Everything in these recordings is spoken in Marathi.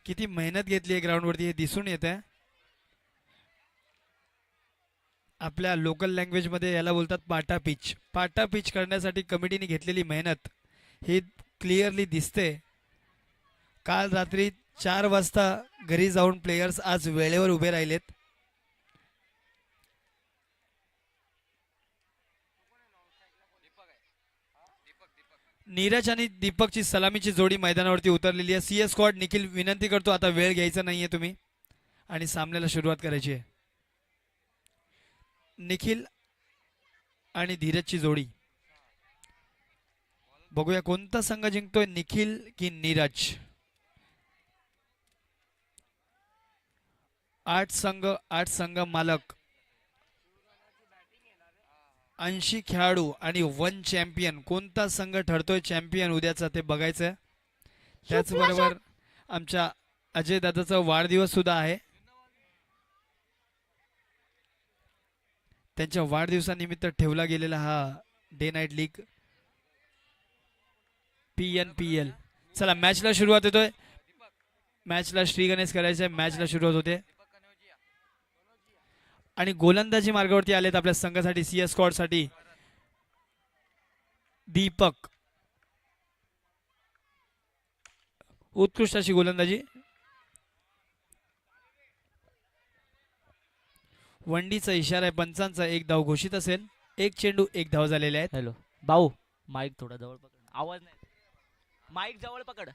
किती मेहनत घेतली आहे ग्राउंड वरती हे दिसून येत आहे. आपल्या लोकल लँग्वेज मध्ये याला बोलतात पाटा पिच. पाटा पिच करण्यासाठी कमिटीने घेतलेली मेहनत ही क्लिअरली दिसते. काल रात्री 4 वाजता घरी जाऊन प्लेयर्स आज वेळेवर उभे राहिलेत. नीरज आणि दीपकची सलामीची जोडी मैदानावरती उतरलेली आहे. सीएस स्क्वॉड निखिल विनंती करतो आता वेळ घ्यायचा नाहीये तुम्ही आणि सामन्याला सुरुवात करायची आहे. निखिल आणि धीरजची जोडी बघूया कोणता संघ जिंकतोय, निखिल की नीरज. 8 संघ मालक, 80 खेळाडू आणि 1 चॅम्पियन. कोणता संघ ठरतोय चॅम्पियन उद्याचा ते बघायचं. त्याचबरोबर आमच्या अजय दादाचा वाढदिवस सुद्धा आहे. त्यांच्या वाढदिवसानिमित्त ठेवला गेलेला हा डे नाईट लीग PNPL. चला मॅचला सुरुवात होतोय. मॅचला श्री गणेश करायचं आहे. मॅचला सुरुवात होते आणि गोलंदाजी मार्गावरती आलेत आपल्या संघासाठी सीएस स्क्वॉड साठी दीपक. उत्कृष्ट अशी गोलंदाजी. वंडीचा इशारा आहे पंचांचा. 1 धाव घोषित असेल. 1 चेंडू 1 धाव झालेले आहेत. हॅलो भाऊ, माईक थोडा जवळ पकड, आवाज नाही. माईक जवळ पकड.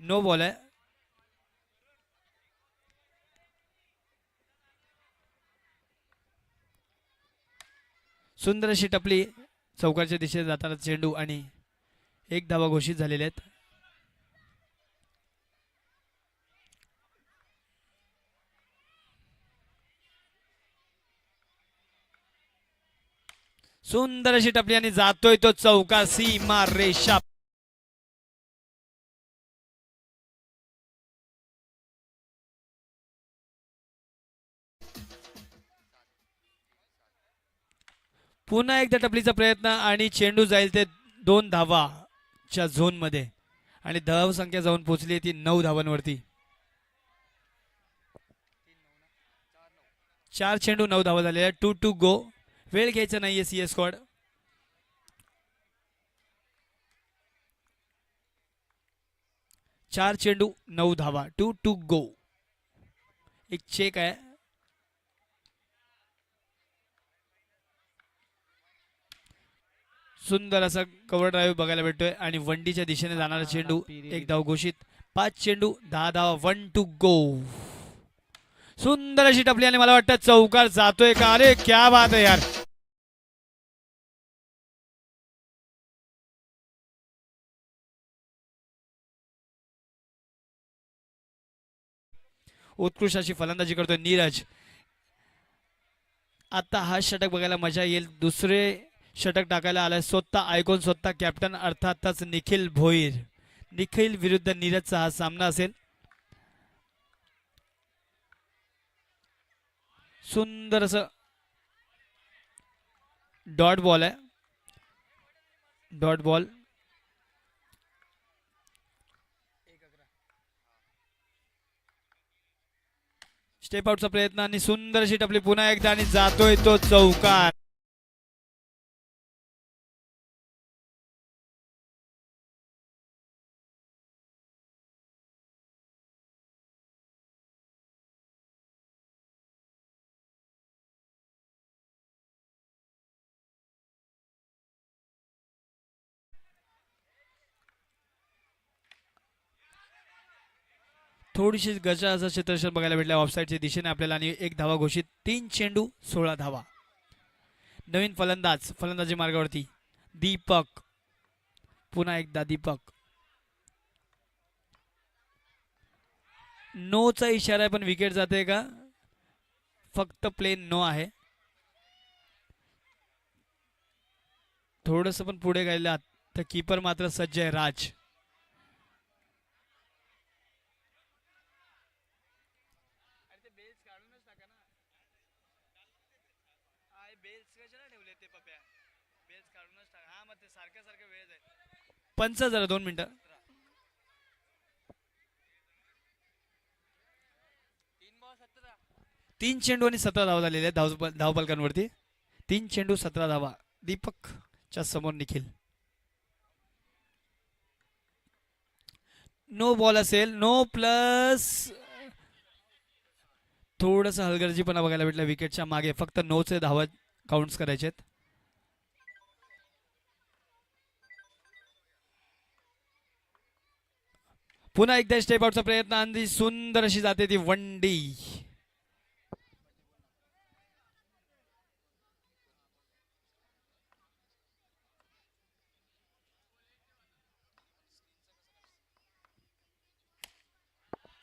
नो बॉल आहे. सुंदर अशी टपली चौकारच्या दिशेने जाताना चेंडू आणि 1 धावा घोषित झालेल्या आहेत. सुंदर अशी टपली आणि जातोय तो चौकार. सीमा रेषा पुन्हा एकदा टपलीचा प्रयत्न आणि चेंडू जाईल ते 2 धावाच्या झोन मध्ये आणि धाव संख्या जाऊन पोहोचली ती 9 धावांवरती. 4 चेंडू 9 धावा झालेल्या. 2 गो. वेळ घ्यायचा नाहीये सीएस स्क्वॉड. 4 चेंडू 9 धावा. 2 गो. एक चेक आहे. सुंदर असा कव्हर ड्राईव्ह बघायला भेटतोय आणि वंडीच्या दिशेने जाणारा चेंडू 1 धाव घोषित. 5 चेंडू 10 धावा. 1 गो. सुंदर अशी टपली आणि मला वाटतं चौकार जातोय का. अरे क्या बात आहे यार. उत्कृष्ट अशी फलंदाजी करतोय नीरज. आता हा षटक बघायला मजा येईल. दुसरे षटक टाकायला आलाय स्वतः ऐकून स्वतः कॅप्टन अर्थातच निखिल भोईर. निखिल विरुद्ध नीरजचा हा सामना असेल. सुंदर असं डॉट बॉल आहे. Dot ball. स्टेप आउटचा प्रयत्न आणि सुंदर अशी टपली पुन्हा एकदा आणि जातोय तो चौकार. थोडीशी गजा असं क्षेत्ररक्षण बघायला भेटलं ऑफसाईडच्या दिशेने आपल्याला आणि 1 धावा घोषित. 3 चेंडू 16 धावा. नवीन फलंदाज फलंदाजी मार्गावरती दीपक. पुन्हा एकदा दीपक. नोचा इशारा आहे पण विकेट जाते का. फक्त प्लेन नो आहे. थोडस पण पुढे गेलात तर कीपर मात्र सज्ज आहे राज. बेल्स कशाला ठेवले ते पप्या. बेल्स काढूनच टाक. हा मग ते सारखं सारखं वेळ जाईल. पंच जरा 2 मिनिटं. 3 चेंडू आणि 17 धावा झालेल्या आहेत धावपलकांवरती. 3 चेंडू 17 धावा. दीपकच्या समोर निखिल. नो बॉल असेल. नो प्लस थोडस हलगर्जीपणा बघायला भेटला विकेटच्या मागे. फक्त 9चे धावा काउंट्स करायचे आहेत. पुन्हा एकदा स्टेप आउटचा प्रयत्न आणि सुंदर अशी जाते ती वंडी.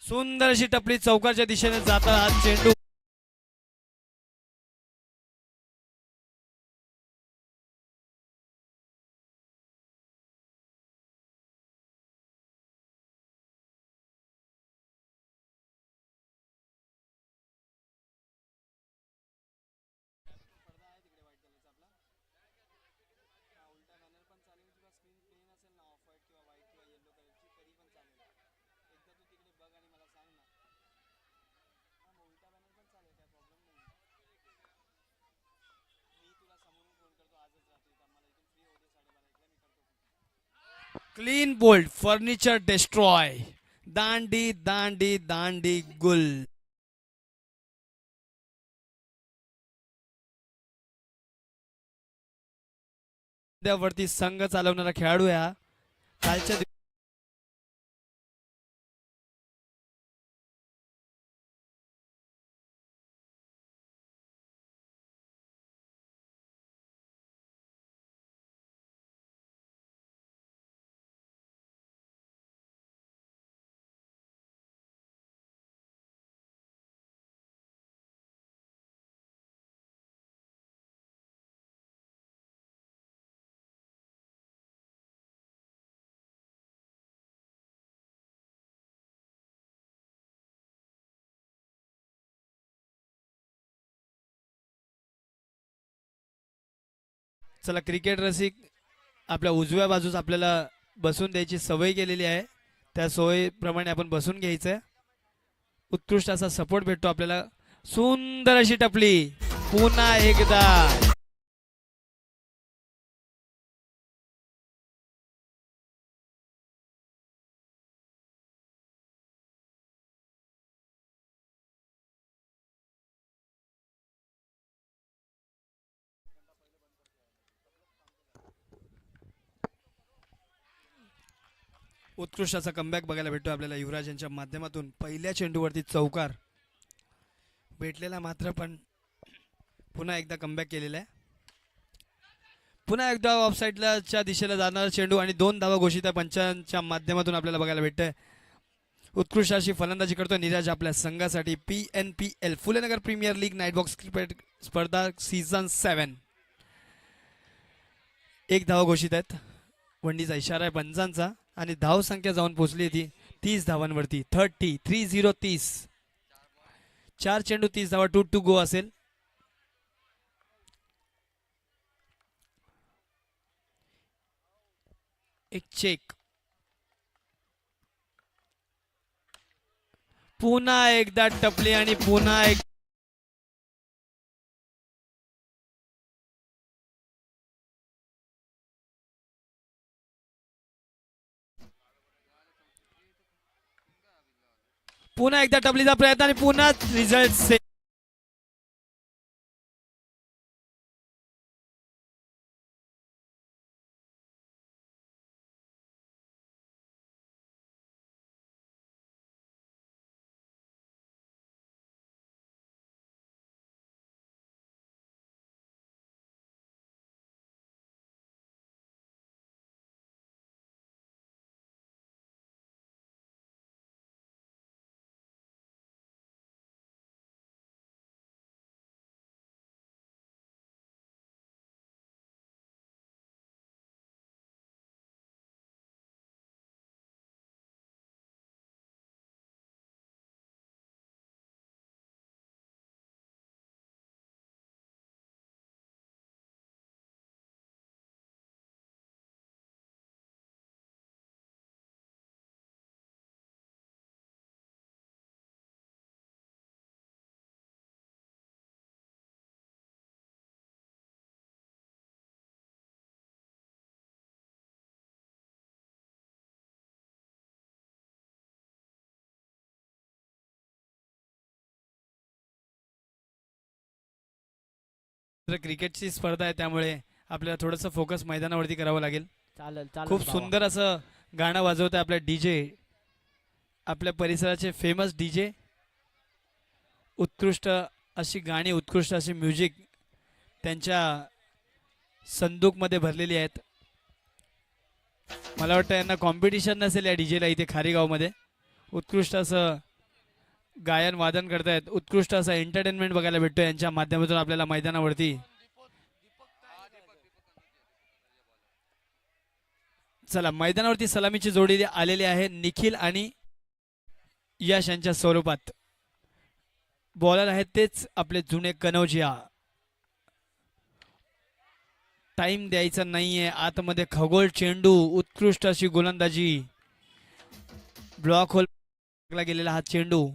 सुंदर अशी टपली चौकारच्या दिशेने जाता हा चेंडू. Clean bowled. Furniture destroy. दांडी दांडी दांडी गुल. वरती संघ चालवणारा खेळाडू आहे. कालच्या चला क्रिकेट रसिक आपल्या उजव्या बाजूस आपल्याला बसून द्यायची सवय केलेली आहे. त्या सवयीप्रमाणे आपण बसून घ्यायचंय. उत्कृष्ट असा सपोर्ट भेटतो आपल्याला. सुंदर अशी टपली. पुन्हा एकदा उत्कृष्ट असा कमबॅक बघायला भेटतो आपल्याला युवराज यांच्या माध्यमातून. पहिल्या चेंडूवरती चौकार भेटलेला मात्र पण पुन्हा एकदा कमबॅक केलेला आहे. पुन्हा एकदा ऑफसाईडच्या दिशेला जाणारा चेंडू आणि 2 धावा घोषित आहे पंचांच्या माध्यमातून आपल्याला बघायला भेटतंय. उत्कृष्ट अशी फलंदाजी करतो नीरज आपल्या संघासाठी. PNPL Phulenagar premier league night box cricket स्पर्धा सीझन 7. 1 धावा घोषित आहेत. वंडीचा इशारा आहे पंचांचा आणि धाव संख्या जाऊन पोहोचली ती 30 धावांवरती. 30. 4 चेंडू 30 धावा. 2 टू गो असेल. एक चेक. पुन्हा एकदा टपली आणि पुन्हा एक पुन्हा एकदा टपलीचा प्रयत्न आणि पुन्हा रिझल्ट तर क्रिकेटची स्पर्धा आहे त्यामुळे आपल्याला थोडंसं फोकस मैदानावरती करावं लागेल. चालेल चालेल खूप भावा. सुंदर असं गाणं वाजवत आहे आपल्या डीजे, आपल्या परिसराचे फेमस डीजे. उत्कृष्ट अशी गाणी, उत्कृष्ट अशी म्युझिक त्यांच्या संदूकमध्ये भरलेली आहेत. मला वाटतं यांना कॉम्पिटिशन नसेल या डीजेला इथे खारीगावमध्ये. उत्कृष्ट असं गायन वादन करतायत, उत्कृष्ट असं एंटरटेनमेंट बघायला भेटतो यांच्या माध्यमातून आपल्याला मैदानावरती. चला मैदानावरती सलामीची जोडी आलेली आहे निखिल आणि यश यांच्या स्वरूपात. बॉलर आहेत तेच आपले जुने कनौजिया. टाइम द्यायचा नाहीये, आतमध्ये खगोल चेंडू, उत्कृष्ट अशी गोलंदाजी, ब्लॉक होल गेलेला हा चेंडू.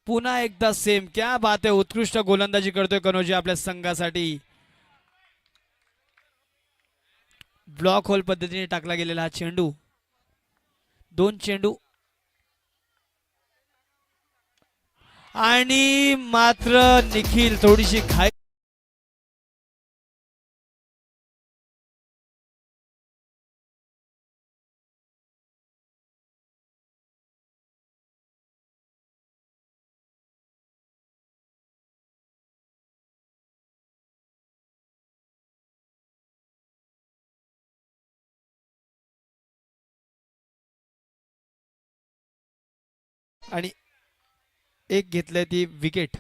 पुन्हा एकदा सेम, क्या बात आहे, उत्कृष्ट गोलंदाजी करतोय कनौजिया आपल्या संघासाठी. ब्लॉक होल पद्धतीने टाकला गेलेला हा चेंडू. 2 चेंडू आणि मात्र निखिल थोडीशी घाई. आणि एक घेतलंय ती विकेट.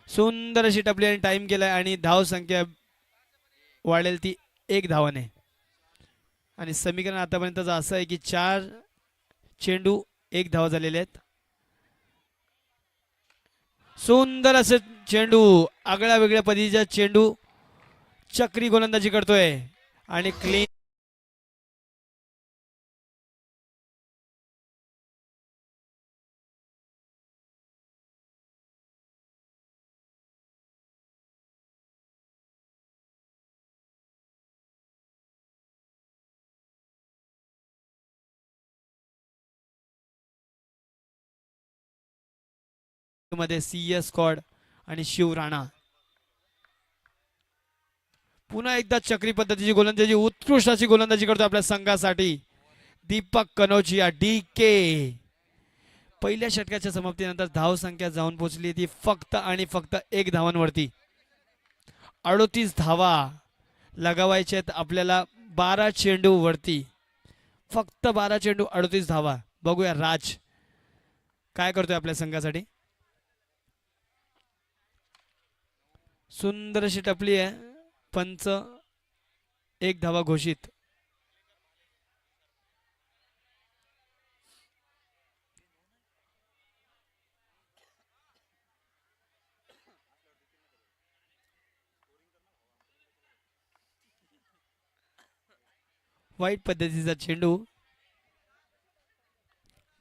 सुंदर अशी टपली आणि टाइम केलाय आणि धाव संख्या वाढेल ती 1 धावाने. आणि समीकरण आतापर्यंतचं असं आहे की 4 चेंडू 1 धावा झालेले आहेत. सुंदर असं चेंडू, आगळ्या वेगळ्या पद्धतीचा चेंडू, चक्री गोलंदाजी करतोय आणि क्लीन. मध्ये CS स्क्वॉड आणि शिव राणा. पुन्हा एकदा चक्री पद्धतीची गोलंदाजी, उत्कृष्ट अशी गोलंदाजी करतो आपल्या संघासाठी दीपक कनौजिया DK. पहिल्या षटकाच्या समाप्तीनंतर धाव संख्या जाऊन पोहोचली ती फक्त आणि फक्त 1 धावांवरती. 38 धावा लगावायचे आहेत आपल्याला 12 चेंडू वरती. फक्त 12 चेंडू 38 धावा. बघूया राज काय करतोय आपल्या संघासाठी. सुंदर अशी टपली आहे, पंच 1 धावा घोषित. वाईट पद्धतीचा चेंडू.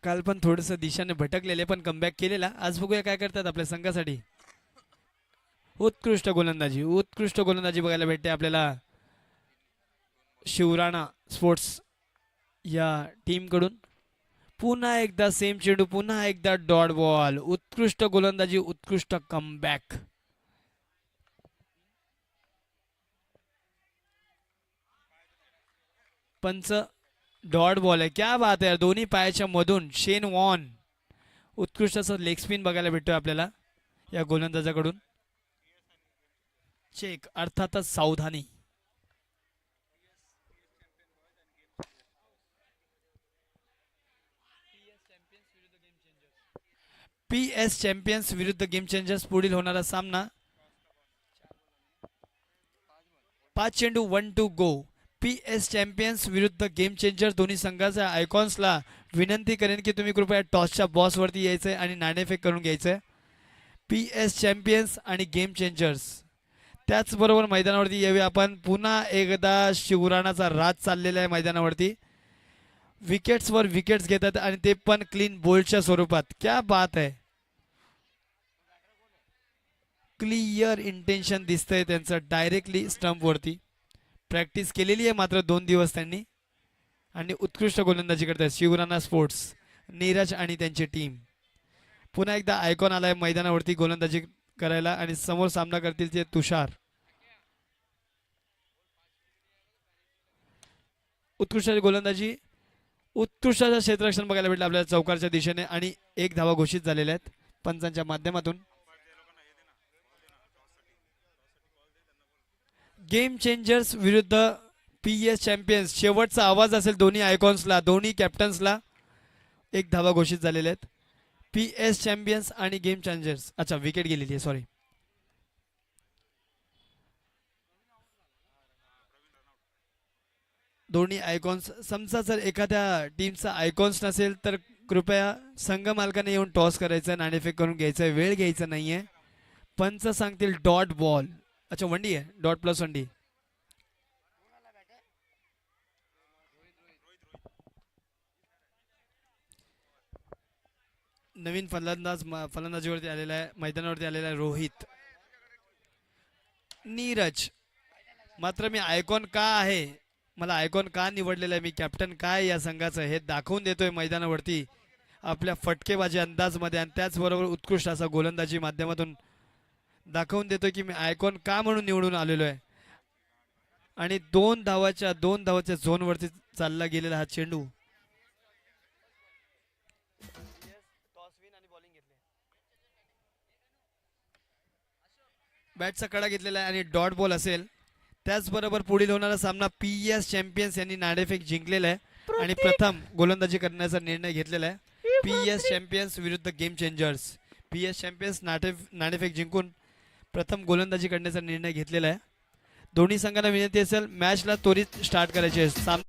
काल पण थोडस दिशाने भटकलेले पण कमबॅक केलेला. आज बघूया काय करतात आपल्या संघासाठी. उत्कृष्ट गोलंदाजी, उत्कृष्ट गोलंदाजी बघायला भेटते आपल्याला शिवराणा स्पोर्ट्स या टीम कडून. पुन्हा एकदा सेम चेंडू, पुन्हा एकदा डॉट बॉल, उत्कृष्ट गोलंदाजी, उत्कृष्ट कमबॅक. पंच डॉट बॉल आहे, क्या बात आहे, दोन्ही पायाच्या मधून शेन वॉन. उत्कृष्ट असं लेग स्पिन बघायला भेटतोय आपल्याला या गोलंदाजाकडून. चेक अर्थातच सावधानी. PS चॅम्पियन्स विरुद्ध गेम चेंजर्स पुढील होणारा सामना. 5 चेंडू 1 टू गो. PS चॅम्पियन्स विरुद्ध गेम चेंजर. दोन्ही संघाच्या आयकॉन्सला विनंती करेन की तुम्ही कृपया टॉसच्या बॉसवरती यायचंय आणि नाणेफेक करून घ्यायचंय. PS चॅम्पियन्स आणि गेम चेंजर्स. त्याचबरोबर मैदानावरती येऊया आपण. पुन्हा एकदा शिवराणाचा राज चाललेला आहे मैदानावरती. विकेट्सवर विकेट्स घेतात आणि ते पण क्लीन बोल्डच्या स्वरूपात. क्या बात आहे, क्लिअर इंटेन्शन दिसतंय त्यांचं डायरेक्टली स्टंपवरती. प्रॅक्टिस केलेली आहे मात्र 2 दिवस त्यांनी. आणि उत्कृष्ट गोलंदाजी करतात शिवराणा स्पोर्ट्स, नीरज आणि त्यांची टीम. पुन्हा एकदा आयकॉन आलाय मैदानावरती गोलंदाजी करायला आणि समोर सामना करतील ते तुषार. उत्कृष्ट गोलंदाजी, उत्कृष्ट क्षेत्ररक्षण बघायला भेटलं आपल्याला चौकारच्या दिशेने आणि 1 धावा घोषित झालेल्या आहेत पंचांच्या माध्यमातून. गेम चेंजर्स विरुद्ध PS चॅम्पियन्स, शेवटचा आवाज असेल दोन्ही आयकॉन्सला, दोन्ही कॅप्टन्सला. 1 धावा घोषित झालेल्या आहेत. PS चॅम्पियन्स आणि गेम चेंजर्स. अच्छा, विकेट गेलेली आहे, सॉरी. दोन्ही आयकॉन्स, समजा जर एखाद्या टीमचा आयकॉन्स नसेल तर कृपया संघ मालकाने येऊन टॉस करायचं, नाणेफेक करून घ्यायचं, वेळ घ्यायचा नाहीये. पंच सांगतील डॉट बॉल. अच्छा, वनडी आहे, डॉट प्लस वनडी. नवीन फलंदाजीवरती आलेला आहे, मैदानावरती आलेला आहे रोहित. नीरज, मात्र मी आयकॉन का आहे, मला आयकॉन का निवडलेला आहे, मी कॅप्टन काय या संघाचं हे दाखवून देतोय मैदानावरती आपल्या फटकेबाजी अंदाजमध्ये आणि त्याचबरोबर उत्कृष्ट असा गोलंदाजी माध्यमातून दाखवून देतोय की मी आयकॉन का म्हणून निवडून आलेलो आहे. आणि 2 धावाच्या झोनवरती चालला गेलेला हा चेंडू. बॅटचा कडा घेतलेला आहे आणि डॉट बॉल असेल. त्याचबरोबर पुढील होणारा सामना PS चॅम्पियन्स यांनी नाणेफेक जिंकलेला आहे आणि प्रथम गोलंदाजी करण्याचा निर्णय घेतलेला आहे. PS चॅम्पियन्स विरुद्ध गेम चेंजर्स. PS चॅम्पियन्स नाणेफेक जिंकून प्रथम गोलंदाजी करण्याचा निर्णय घेतलेला आहे. दोन्ही संघांना विनंती असेल मॅचला त्वरित स्टार्ट करायची आहे.